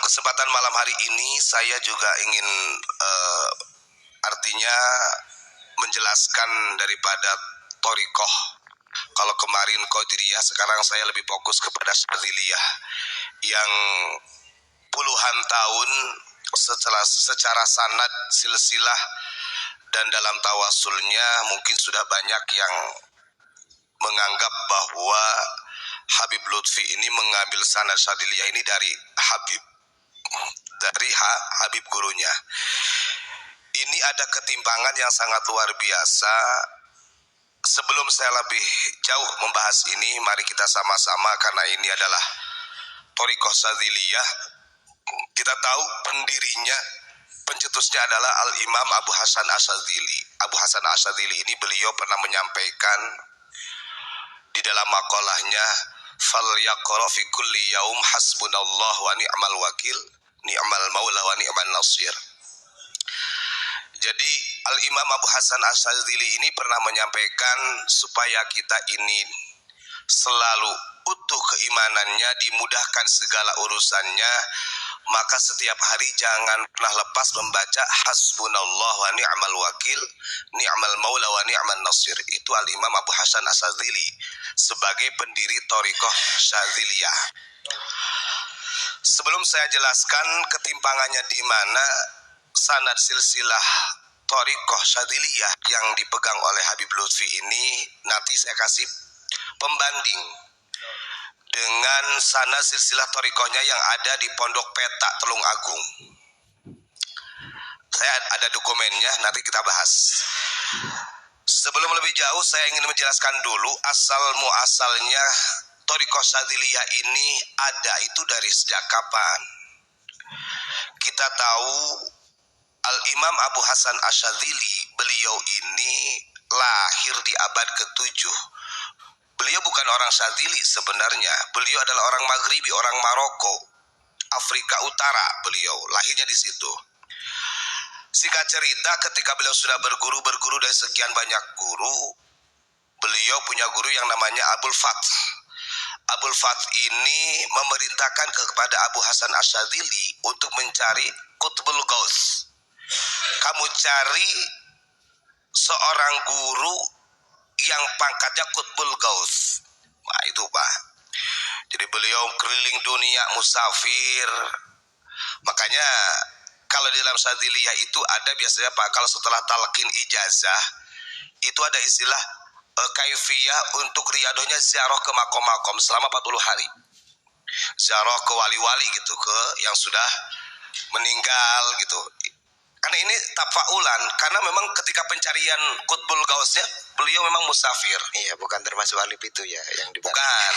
kesempatan malam hari ini saya juga ingin artinya menjelaskan daripada Thariqah. Kalau kemarin Qadiriyah, sekarang saya lebih fokus kepada Syadziliyah yang puluhan tahun secara sanad, silsilah, dan dalam tawasulnya mungkin sudah banyak yang menganggap bahwa Habib Lutfi ini mengambil sanad Syadziliyah ini dari Habib gurunya. Ini ada ketimpangan yang sangat luar biasa. Sebelum saya lebih jauh membahas ini, mari kita sama-sama, karena ini adalah Thariqah Syadziliyah. Kita tahu pendirinya, pencetusnya adalah Al-Imam Abu Hasan Asyadzili. Abu Hasan Asyadzili ini beliau pernah menyampaikan di dalam makalahnya, fal yaqra fi kulli yaum hasbunallah wa ni'mal wakil, ni'mal maula wa ni'man nasir. Jadi Al-Imam Abu Hasan Asyadzili ini pernah menyampaikan supaya kita ini selalu utuh keimanannya, dimudahkan segala urusannya, maka setiap hari jangan pernah lepas membaca hasbunallah wa ni'mal wakil, ni'mal maula wa ni'man nasir. Itu Al-Imam Abu Hasan Asyadzili sebagai pendiri Thariqah Syadziliyah. Sebelum saya jelaskan ketimpangannya di mana sanad silsilah Thariqah Syadziliyah yang dipegang oleh Habib Lutfi ini, nanti saya kasih pembanding dengan sanad silsilah Thariqahnya yang ada di Pondok Petak Telung Agung. Saya ada dokumennya, nanti kita bahas. Sebelum lebih jauh, saya ingin menjelaskan dulu asal muasalnya Thariqah Syadziliyah ini ada itu dari sejak kapan. Kita tahu Al-Imam Abu Hasan Asyadzili, beliau ini lahir di abad ke-7. Beliau bukan orang Syadzili sebenarnya. Beliau adalah orang Maghribi, orang Maroko, Afrika Utara. Beliau lahirnya di situ. Singkat cerita, ketika beliau sudah berguru dari sekian banyak guru, beliau punya guru yang namanya Abul Fath. Abul Fath ini memerintahkan kepada Abu Hasan Asyadzili untuk mencari Qutbul Ghaus. Kamu cari seorang guru yang pangkatnya Qutbul Ghaus. Nah itu Pak. Jadi beliau keliling dunia musafir. Makanya kalau di dalam Syadziliyah itu ada biasanya Pak, kalau setelah talqin ijazah itu ada istilah kaifiyah untuk riadohnya ziarah ke makom-makom selama 40 hari. Ziarah ke wali-wali gitu, ke yang sudah meninggal gitu. Karena ini tafaulan, karena memang ketika pencarian Qutbul Ghausnya beliau memang musafir. Iya, bukan termasuk alif itu ya yang dibahas. Bukan.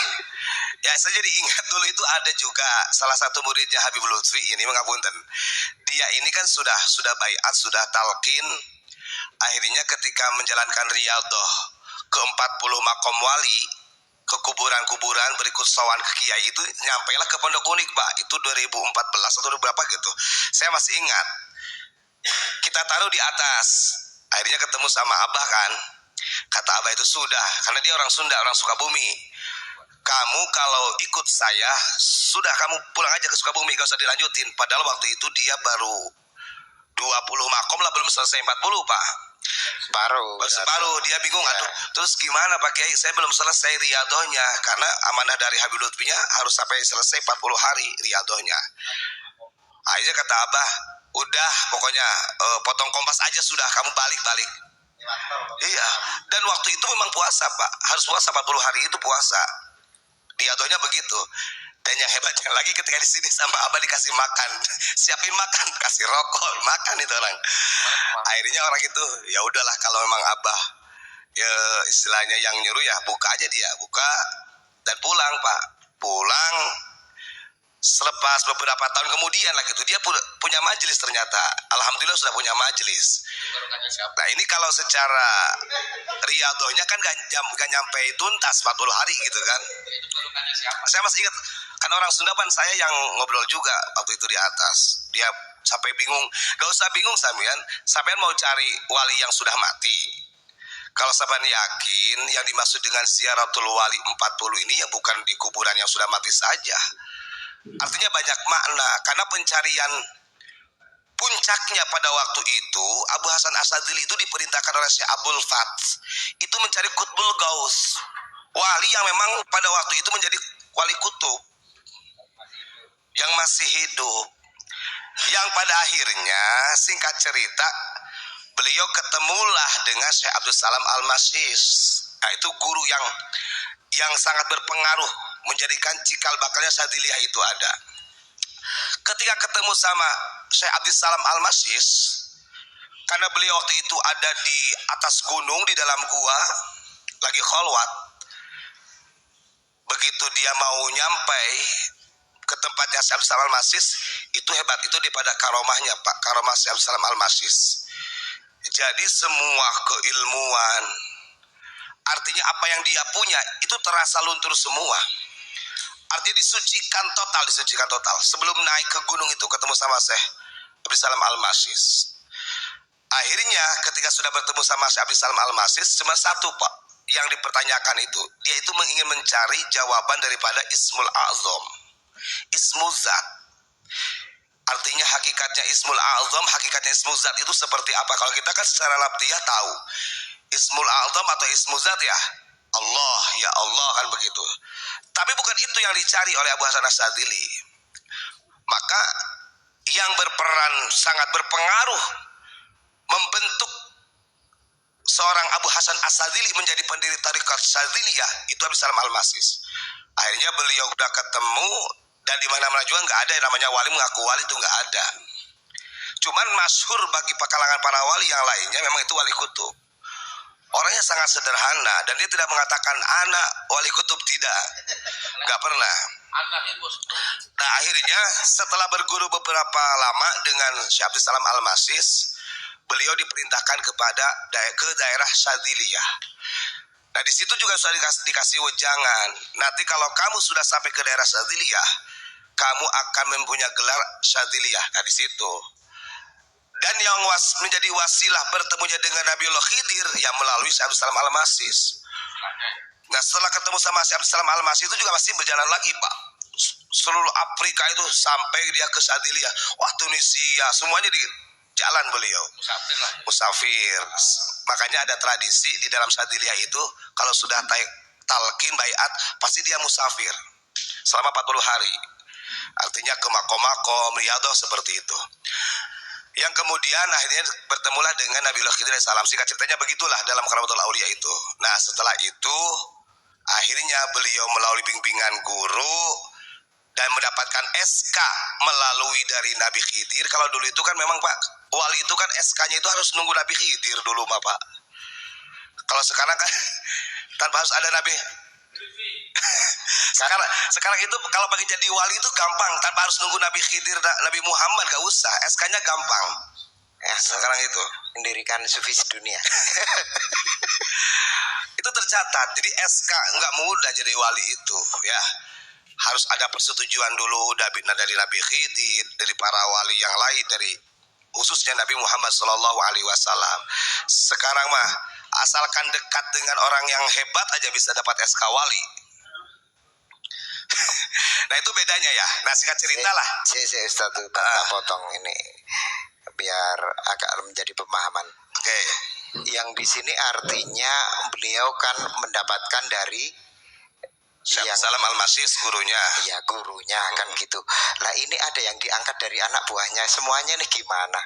Ya saya jadi ingat dulu itu ada juga salah satu muridnya Habib Lutfi ini, mengapunten. Dia ini kan sudah baiat, sudah talqin. Akhirnya ketika menjalankan riyadhah ke 40 makom wali, ke kuburan-kuburan berikut sowan ke kiai, itu nyampailah ke Pondok Unik Pak. Itu 2014 atau berapa gitu. Saya masih ingat. Kita taruh di atas. Akhirnya ketemu sama Abah kan. Kata Abah itu sudah, karena dia orang Sunda, orang Sukabumi. Kamu kalau ikut saya, sudah kamu pulang aja ke Sukabumi, gak usah dilanjutin. Padahal waktu itu dia baru 20 makom lah, belum selesai 40 Pak. Baru dia bingung, aduh terus gimana Pak Kiai, saya belum selesai riyadhahnya, karena amanah dari Habib Lutfinya harus sampai selesai 40 hari riyadhahnya. Akhirnya kata Abah, udah pokoknya potong kompas aja sudah, kamu balik. Iya, dan waktu itu memang puasa Pak, harus puasa 40 hari itu puasa. Riyadhahnya begitu. Dan yang hebatnya lagi ketika di sini sama Abah dikasih makan, siapin makan, kasih rokok, makan itu orang. Akhirnya orang itu ya udahlah, kalau memang Abah ya istilahnya yang nyuruh ya buka aja, dia buka dan pulang Pak. Pulang selepas beberapa tahun kemudian lah gitu, dia punya majelis ternyata. Alhamdulillah sudah punya majelis. Nah ini kalau secara riyadhahnya kan gak nyampe tuntas 40 hari gitu kan. Saya masih ingat, karena orang Sunda kan saya yang ngobrol juga waktu itu di atas. Dia sampai bingung, gak usah bingung sampean mau cari wali yang sudah mati. Kalau sampean yakin yang dimaksud dengan ziaratul wali 40 ini ya bukan di kuburan yang sudah mati saja. Artinya banyak makna, karena pencarian puncaknya pada waktu itu Abu Hasan Asadili itu diperintahkan oleh Syekh Abdul Fath itu mencari Qutbul Gaus, wali yang memang pada waktu itu menjadi wali kutub yang masih hidup, yang pada akhirnya singkat cerita beliau ketemulah dengan Syekh Abdul Salam Al-Masis. Nah, itu guru yang sangat berpengaruh, menjadikan cikal bakalnya Sadiliyah itu ada. Ketika ketemu sama Syekh Abdul Salam Al-Masis, karena beliau waktu itu ada di atas gunung di dalam gua lagi kholwat, begitu dia mau nyampai ke tempatnya Syekh Abdul Salam Al-Masis, itu hebat, itu daripada karomahnya Pak, karomah Syekh Abdul Salam Al-Masis. Jadi semua keilmuan, artinya apa yang dia punya itu terasa luntur semua. Artinya disucikan total. Sebelum naik ke gunung itu ketemu sama Syekh Abdul Salam Al-Masis. Akhirnya ketika sudah bertemu sama Syekh Abdul Salam Al-Masis, cuma satu Pak yang dipertanyakan itu. Dia itu ingin mencari jawaban daripada Ismul A'zam, Ismul Zat. Artinya hakikatnya Ismul A'zam, hakikatnya Ismul Zat itu seperti apa? Kalau kita kan secara lafziyah tahu Ismul A'zam atau Ismul Zat ya Allah, ya Allah, kan begitu. Tapi bukan itu yang dicari oleh Abu Hasan Asadili. Maka yang berperan sangat berpengaruh membentuk seorang Abu Hasan Asadili menjadi pendiri tarekat Sadiliyah itu Abdul Salam Al-Masis. Akhirnya beliau udah ketemu, dan di mana-mana juga nggak ada yang namanya wali mengaku wali, itu nggak ada. Cuman masyhur bagi kalangan para wali yang lainnya memang itu wali kutub. Orangnya sangat sederhana dan dia tidak mengatakan anak wali kutub, tidak, nggak pernah. Nah akhirnya setelah berguru beberapa lama dengan Syekh Abdul Salam Al-Masis, beliau diperintahkan ke daerah Sadiliyah. Nah di situ juga sudah dikasih wejangan. Nanti kalau kamu sudah sampai ke daerah Sadiliyah, kamu akan mempunyai gelar Sadiliyah. Nah di situ. Dan yang menjadi wasilah bertemunya dengan Nabiullah Khidir yang melalui Syekh Abdul Salam Al-Masis. Nah setelah ketemu sama Syekh Abdul Salam Al-Masis itu juga masih berjalan lagi Pak. Seluruh Afrika itu sampai dia ke Sadiliyah. Wah Tunisia, semuanya di jalan beliau. Musafir. Makanya ada tradisi di dalam Sadiliyah itu kalau sudah talqin baiat pasti dia musafir selama 40 hari. Artinya ke makom-makom, riyadah seperti itu. Yang kemudian akhirnya bertemulah dengan Nabiullah Khidir alaihissalam. Singkat ceritanya begitulah dalam Karamatul Aulia itu. Nah setelah itu akhirnya beliau melalui bimbingan guru dan mendapatkan SK melalui dari Nabi Khidir. Kalau dulu itu kan memang Pak, wali itu kan SK-nya itu harus nunggu Nabi Khidir dulu Pak. Kalau sekarang kan tanpa harus ada Nabi. Sekarang itu kalau bagi jadi wali itu gampang, tanpa harus nunggu Nabi Khidir, Nabi Muhammad, gak usah, SK-nya gampang. Ya, sekarang itu mendirikan sufi dunia. Itu tercatat. Jadi SK nggak mudah jadi wali itu, ya. Harus ada persetujuan dulu dari Nabi Khidir, dari para wali yang lain, dari khususnya Nabi Muhammad SAW. Sekarang mah asalkan dekat dengan orang yang hebat aja bisa dapat SK wali. Nah itu bedanya ya. Nah singkat cerita lah. Saya Ustaz potong ini biar agak menjadi pemahaman. Oke. Yang di sini artinya beliau kan mendapatkan dari Syekh Salam Al-Masis gurunya. Ya gurunya kan gitu. Lah ini ada yang diangkat dari anak buahnya, semuanya nih gimana?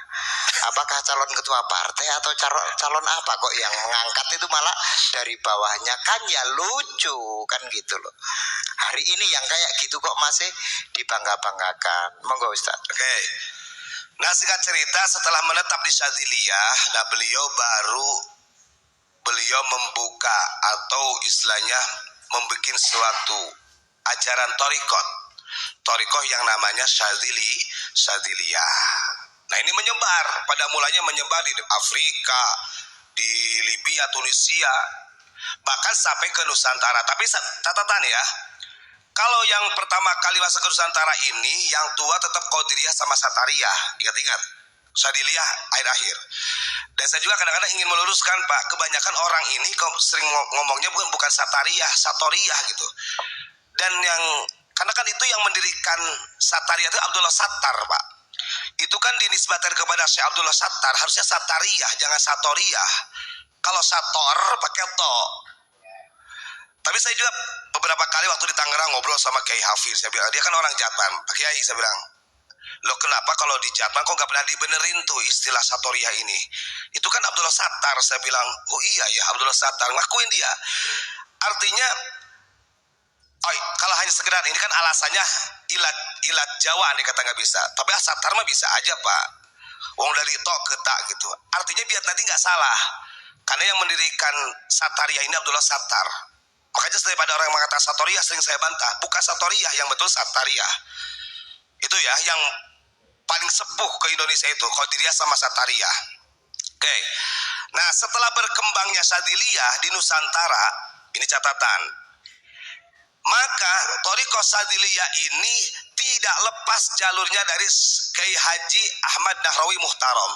Apakah calon ketua partai atau calon apa kok yang mengangkat itu malah dari bawahnya? Kan ya lucu kan gitu loh. Hari ini yang kayak gitu kok masih dibangga-banggakan. Monggo Ustaz. Oke. Nah singkat cerita setelah menetap di Sadiliyah, nah beliau membuka atau istilahnya membuat suatu ajaran torikoh yang namanya Sadiliyah. Nah ini menyebar, pada mulanya menyebar di Afrika, di Libya, Tunisia, bahkan sampai ke Nusantara. Tapi catatan ya, kalau yang pertama kali masuk ke Nusantara ini, yang tua tetap Qadiriyah sama Satariyah. Ingat-ingat, Sadiliyah akhir-akhir. Dan saya juga kadang-kadang ingin meluruskan Pak, kebanyakan orang ini sering ngomongnya bukan Satariyah, Satoriyah gitu. Dan yang Karena kan itu yang mendirikan Satariyah itu Abdullah Sattar, Pak. Itu kan dinisbatkan kepada Syekh Abdullah Sattar, harusnya Satariyah, jangan Satoriyah. Kalau Sator pakai to. Tapi saya juga beberapa kali waktu di Tangerang ngobrol sama Kiai Hafiz, saya bilang, dia kan orang Jatman. Pak Kiai, saya bilang, loh kenapa kalau di Jatman kok gak pernah dibenerin tuh istilah Satoriyah ini? Itu kan Abdullah Sattar. Saya bilang, oh iya ya Abdullah Sattar, ngakuin dia. Artinya, kalau hanya sekedar ini kan alasannya ilat Jawa nih kata nggak bisa. Tapi Sattar mah bisa aja Pak. Wong dari tok ke tak gitu. Artinya biar nanti nggak salah. Karena yang mendirikan Satariyah ini Abdullah Sattar. Makanya daripada orang yang mengatakan Satoriyah sering saya bantah. Bukan Satoriyah, yang betul Satariyah. Itu ya yang paling sepuh ke Indonesia itu Qadiriyah sama Satariyah. Oke. Nah setelah berkembangnya Sadiliyah di Nusantara, ini catatan, maka Thariqah Sadiliyah ini tidak lepas jalurnya dari Kiai Haji Ahmad Nahrawi Muhtaram.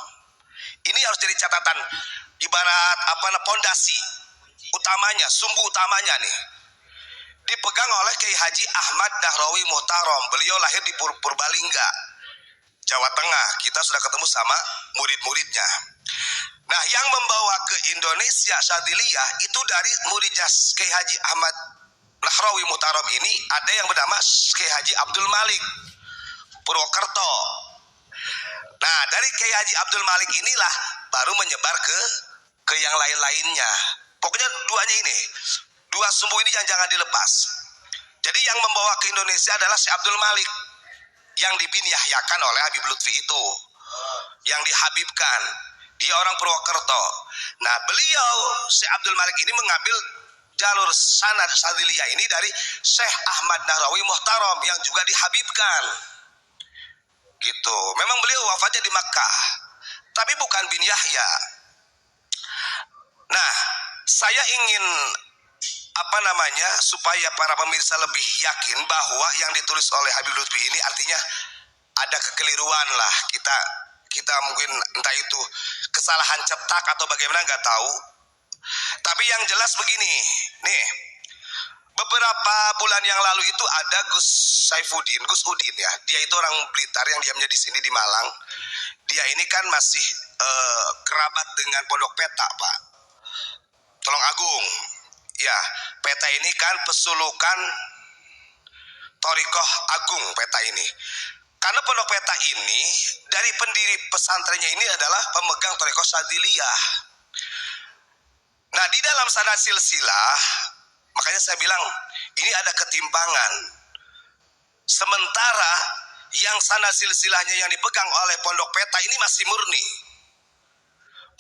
Ini harus jadi catatan, ibarat pondasi utamanya, sumbu utamanya nih. Dipegang oleh Kiai Haji Ahmad Nahrawi Muhtaram. Beliau lahir di Purbalingga, Jawa Tengah. Kita sudah ketemu sama murid-muridnya. Nah, yang membawa ke Indonesia Sadiliyah itu dari muridnya Kiai Haji Ahmad Nahrawi Muhtaram ini ada yang bernama Kiai Haji Abdul Malik Purwokerto. Nah, dari Kiai Haji Abdul Malik inilah baru menyebar ke yang lain-lainnya. Pokoknya duanya ini, dua sumbu ini jangan dilepas. Jadi yang membawa ke Indonesia adalah Syekh Abdul Malik yang dibinyahyakan oleh Habib Lutfi itu, yang dihabibkan. Dia orang Purwokerto. Nah, beliau Syekh Abdul Malik ini mengambil jalur sanad Sadiliyah ini dari Syekh Ahmad Nahrawi Muhtaram yang juga dihabibkan. Gitu. Memang beliau wafatnya di Makkah, tapi bukan bin Yahya. Nah, saya ingin supaya para pemirsa lebih yakin bahwa yang ditulis oleh Habib Lutfi ini artinya ada kekeliruan lah. Kita mungkin entah itu kesalahan cetak atau bagaimana nggak tahu. Tapi yang jelas begini, nih, beberapa bulan yang lalu itu ada Gus Udin ya. Dia itu orang Blitar yang diamnya di sini di Malang. Dia ini kan masih kerabat dengan Pondok Peta, Pak. Tulung Agung. Ya, Peta ini kan pesulukan Thariqah Agung Peta ini. Karena Pondok Peta ini dari pendiri pesantrennya ini adalah pemegang Thariqah Sadiliyah. Nah, di dalam sanad silsilah, makanya saya bilang ini ada ketimpangan. Sementara yang sanad silsilahnya yang dipegang oleh Pondok Peta ini masih murni.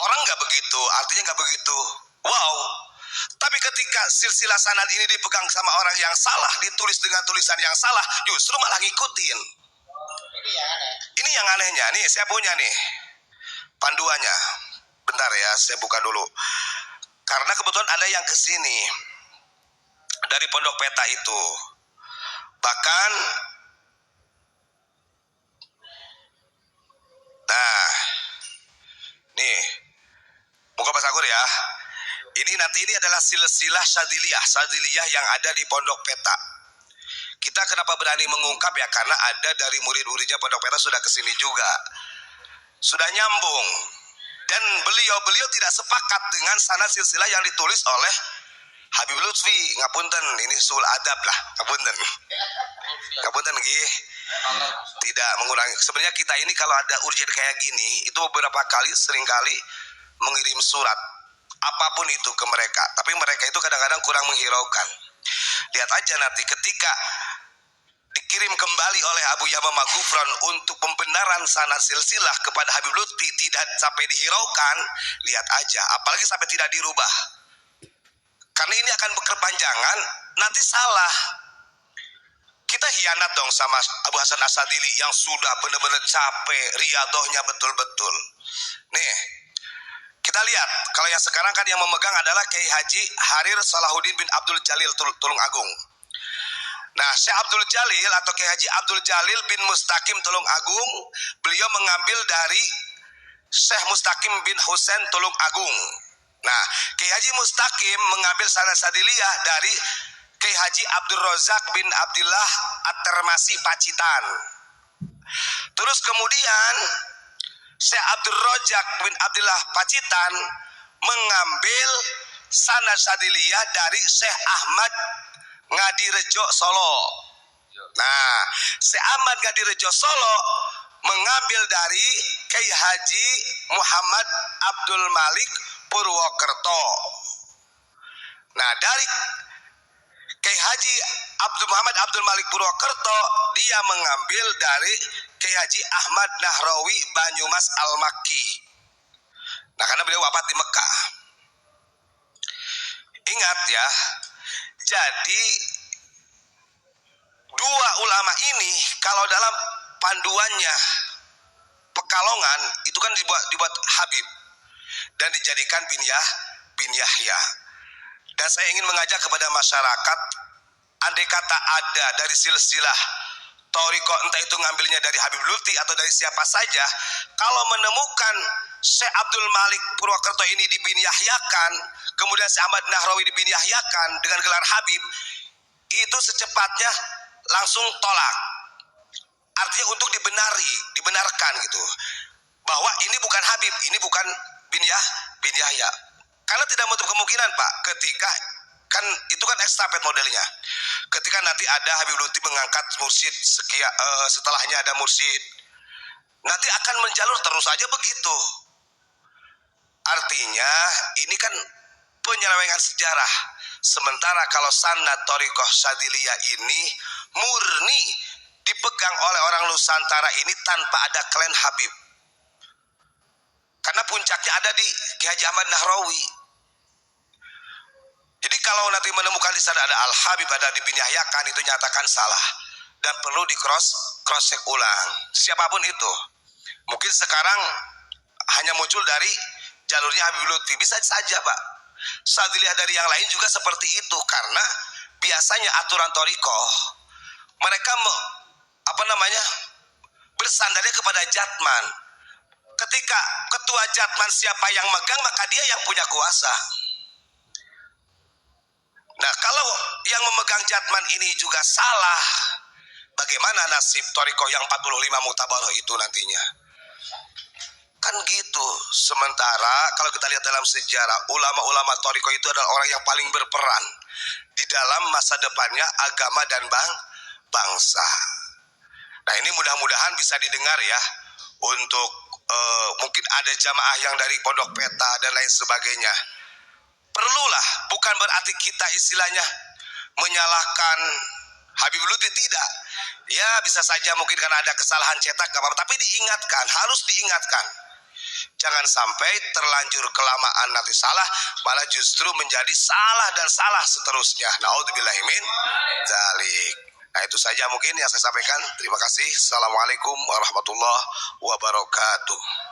Orang nggak begitu, artinya nggak begitu. Wow. Tapi ketika silsilah sanad ini dipegang sama orang yang salah, ditulis dengan tulisan yang salah, justru malah ngikutin. Ini yang anehnya. Nih, saya punya nih panduannya. Bentar ya, saya buka dulu. Karena kebetulan ada yang kesini dari Pondok Peta itu. Bahkan, nah, nih, buka Pak Sakur ya. Ini adalah silsilah Sadiliyah yang ada di Pondok Peta. Kita kenapa berani mengungkap ya, karena ada dari murid-muridnya Pondok Peta sudah kesini juga, sudah nyambung. Dan beliau tidak sepakat dengan sanad silsilah yang ditulis oleh Habib Lutfi. Ngapunten, ini sul adab lah, ngapunten nggih. Tidak mengurangi. Sebenarnya kita ini kalau ada urgent kayak gini, itu beberapa kali seringkali mengirim surat apapun itu ke mereka, tapi mereka itu kadang-kadang kurang menghiraukan. Lihat aja nanti ketika dikirim kembali oleh Abu Yamamah Ghufran untuk pembenaran sanad silsilah kepada Habib Lutfi tidak sampai dihiraukan, lihat aja, apalagi sampai tidak dirubah. Karena ini akan berkepanjangan, nanti salah. Kita hianat dong sama Abu Hasan Asadili yang sudah benar-benar capek, riadohnya betul-betul. Nih, kita lihat, kalau yang sekarang kan yang memegang adalah Kiai Haji Harir Salahuddin bin Abdul Jalil Tulung Agung. Nah, Syekh Abdul Jalil atau Kiai Haji Abdul Jalil bin Mustaqim Tulung Agung, beliau mengambil dari Syekh Mustaqim bin Husain Tulung Agung. Nah, Kiai Haji Mustaqim mengambil sanad Sadiliyah dari Kiai Haji Abdul Razak bin Abdullah At-Tirmidzi Pacitan. Terus kemudian Syekh Abdul Razak bin Abdullah Pacitan mengambil sanad Syadziliyah dari Syekh Ahmad Ngadirejo Solo. Nah, Syekh Ahmad Ngadirejo Solo mengambil dari Kiai Haji Muhammad Abdul Malik Purwokerto. Nah, dari Kiai Haji Muhammad Abdul Malik Purwokerto, dia mengambil dari Kiai Haji Ahmad Nahrawi Banyumas Al-Makki. Nah, karena beliau wafat di Mekah. Ingat ya, jadi dua ulama ini kalau dalam panduannya Pekalongan itu kan dibuat Habib dan dijadikan bin Yahya. Dan saya ingin mengajak kepada masyarakat, andai kata ada dari silsilah Thariqah, entah itu ngambilnya dari Habib Lutfi atau dari siapa saja, kalau menemukan Syekh Abdul Malik Purwokerto ini dibin Yahyakan, kemudian Syekh Ahmad Nahrawi dibin Yahyakan dengan gelar Habib, itu secepatnya langsung tolak. Artinya untuk dibenarkan gitu, bahwa ini bukan Habib, ini bukan bin Yahya. Karena tidak menutup kemungkinan, Pak, ketika kan itu kan estafet modelnya. Ketika nanti ada Habib Lutfi mengangkat mursyid setelahnya ada mursyid, nanti akan menjalur terus aja begitu. Artinya ini kan penyelewengan sejarah. Sementara kalau sanad Thariqah Syadziliyah ini murni dipegang oleh orang Nusantara ini tanpa ada klaim Habib. Karena puncaknya ada di Kiai Haji Ahmad Nahrawi. Jadi kalau nanti menemukan di sana ada Al-Habib, ada dibin Yahyakan, itu nyatakan salah dan perlu di cross check ulang. Siapapun itu. Mungkin sekarang hanya muncul dari jalurnya Habib Lutfi, bisa saja, Pak. Syadziliyah dari yang lain juga seperti itu, karena biasanya aturan Thariqah mereka bersandarnya kepada Jatman. Ketika ketua Jatman siapa yang megang, maka dia yang punya kuasa. Nah, kalau yang memegang Jatman ini juga salah, bagaimana nasib Thariqah yang 45 mutabaroh itu nantinya? Kan gitu. Sementara kalau kita lihat dalam sejarah, ulama-ulama Thariqah itu adalah orang yang paling berperan di dalam masa depannya agama dan bangsa. Nah, ini mudah-mudahan bisa didengar ya, untuk mungkin ada jamaah yang dari Pondok Peta dan lain sebagainya. Perlulah, bukan berarti kita istilahnya menyalahkan Habib Lutfi, tidak. Ya bisa saja mungkin karena ada kesalahan cetak, gak apa-apa, tapi diingatkan, harus diingatkan. Jangan sampai terlanjur kelamaan nanti salah, malah justru menjadi salah dan salah seterusnya. Naudzubillahi min dzalik. Nah, itu saja mungkin yang saya sampaikan. Terima kasih. Assalamualaikum warahmatullahi wabarakatuh.